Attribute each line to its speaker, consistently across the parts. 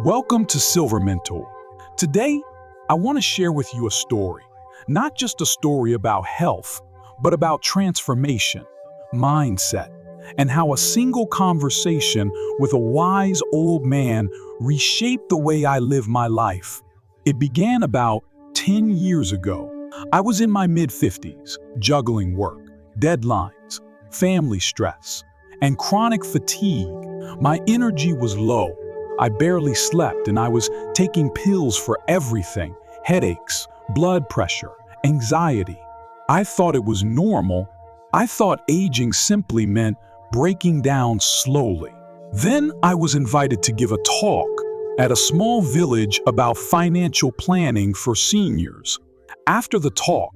Speaker 1: Welcome to Silver Mentor. Today, I want to share with you a story. Not just a story about health, but about transformation, mindset, and how a single conversation with a wise old man reshaped the way I live my life. It began about 10 years ago. I was in my mid-50s, juggling work, deadlines, family stress, and chronic fatigue. My energy was low. I barely slept and I was taking pills for everything: headaches, blood pressure, anxiety. I thought it was normal. I thought aging simply meant breaking down slowly. Then I was invited to give a talk at a small village about financial planning for seniors. After the talk,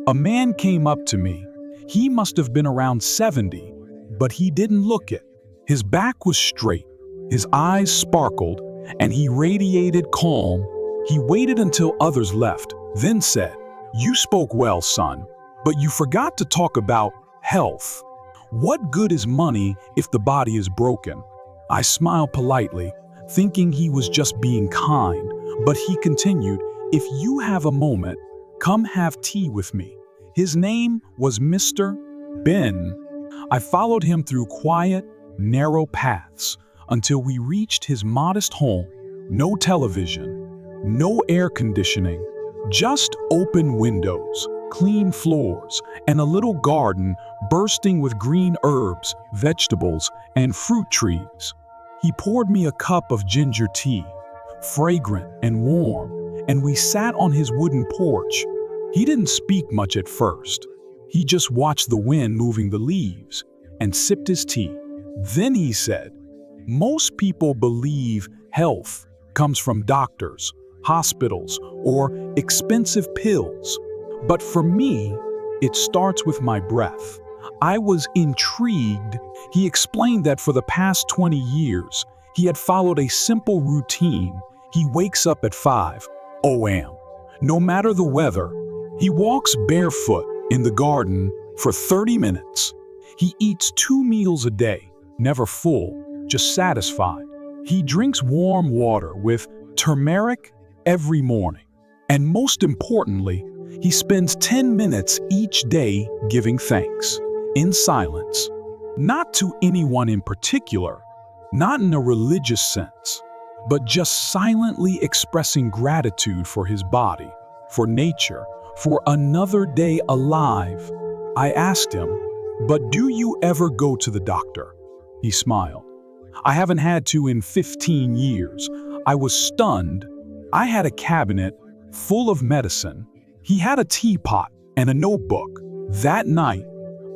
Speaker 1: a man came up to me. He must have been around 70, but he didn't look it. His back was straight. His eyes sparkled, and he radiated calm. He waited until others left, then said, "You spoke well, son, but you forgot to talk about health. What good is money if the body is broken?" I smiled politely, thinking he was just being kind, but he continued, "If you have a moment, come have tea with me." His name was Mr. Ben. I followed him through quiet, narrow paths until we reached his modest home. No television, no air conditioning, just open windows, clean floors, and a little garden bursting with green herbs, vegetables, and fruit trees. He poured me a cup of ginger tea, fragrant and warm, and we sat on his wooden porch. He didn't speak much at first. He just watched the wind moving the leaves and sipped his tea. Then he said, "Most people believe health comes from doctors, hospitals, or expensive pills. But for me, it starts with my breath." I was intrigued. He explained that for the past 20 years, he had followed a simple routine. He wakes up at 5 a.m. No matter the weather. He walks barefoot in the garden for 30 minutes. He eats 2 meals a day, never full, just satisfied. He drinks warm water with turmeric every morning. And most importantly, he spends 10 minutes each day giving thanks, in silence. Not to anyone in particular, not in a religious sense, but just silently expressing gratitude for his body, for nature, for another day alive. I asked him, "But do you ever go to the doctor?" He smiled. "I haven't had to in 15 years. I was stunned. I had a cabinet full of medicine. He had a teapot and a notebook. That night,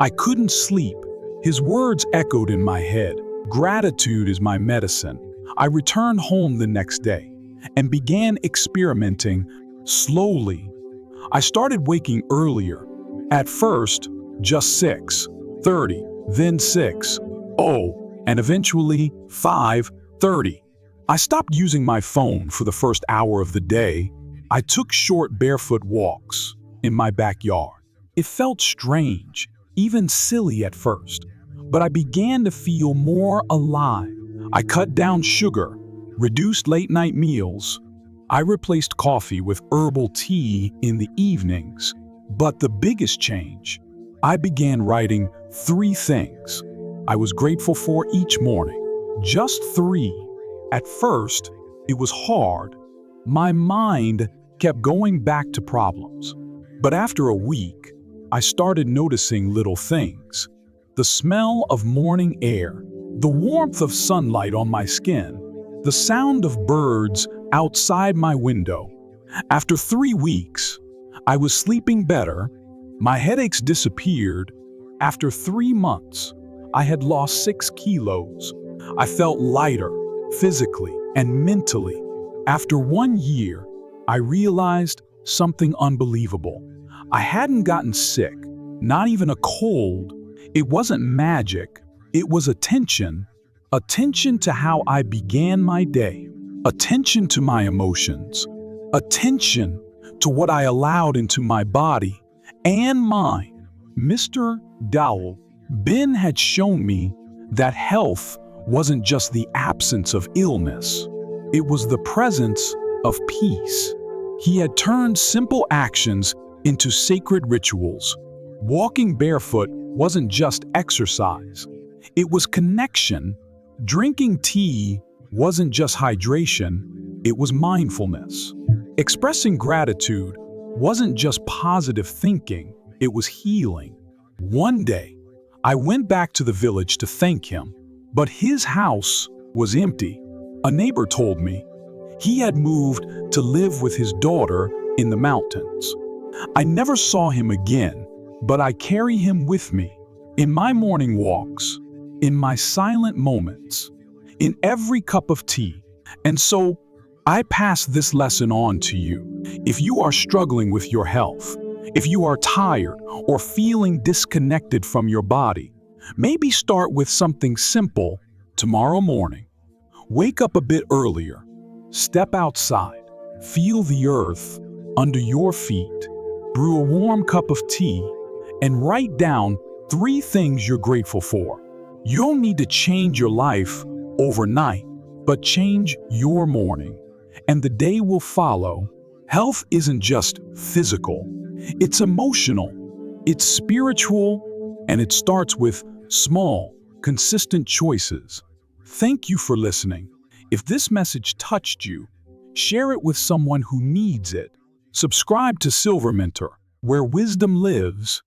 Speaker 1: I couldn't sleep. His words echoed in my head. Gratitude is my medicine." I returned home the next day and began experimenting slowly. I started waking earlier. At first, just 6:30, then 6:00, and eventually 5:30. I stopped using my phone for the first hour of the day. I took short barefoot walks in my backyard. It felt strange, even silly at first, but I began to feel more alive. I cut down sugar, reduced late-night meals. I replaced coffee with herbal tea in the evenings. But the biggest change, I began writing 3 things I was grateful for each morning. Just 3. At first, it was hard. My mind kept going back to problems. But after a week, I started noticing little things. The smell of morning air, the warmth of sunlight on my skin, the sound of birds outside my window. After 3 weeks, I was sleeping better. My headaches disappeared. After 3 months, I had lost 6 kilos. I felt lighter, physically and mentally. After 1 year, I realized something unbelievable. I hadn't gotten sick, not even a cold. It wasn't magic. It was attention. Attention to how I began my day. Attention to my emotions. Attention to what I allowed into my body and mind. Mr. Dowell, Ben had shown me that health wasn't just the absence of illness. It was the presence of peace. He had turned simple actions into sacred rituals. Walking barefoot wasn't just exercise. It was connection. Drinking tea wasn't just hydration, it was mindfulness. Expressing gratitude wasn't just positive thinking, it was healing. One day, I went back to the village to thank him, but his house was empty. A neighbor told me he had moved to live with his daughter in the mountains. I never saw him again, but I carry him with me in my morning walks, in my silent moments, in every cup of tea. And so, I pass this lesson on to you. If you are struggling with your health, if you are tired or feeling disconnected from your body, maybe start with something simple tomorrow morning. Wake up a bit earlier, step outside, feel the earth under your feet, brew a warm cup of tea, and write down 3 things you're grateful for. You don't need to change your life overnight, but change your morning, and the day will follow. Health isn't just physical, it's emotional, it's spiritual, and it starts with small, consistent choices. Thank you for listening. If this message touched you, share it with someone who needs it. Subscribe to Silver Mentor, where wisdom lives.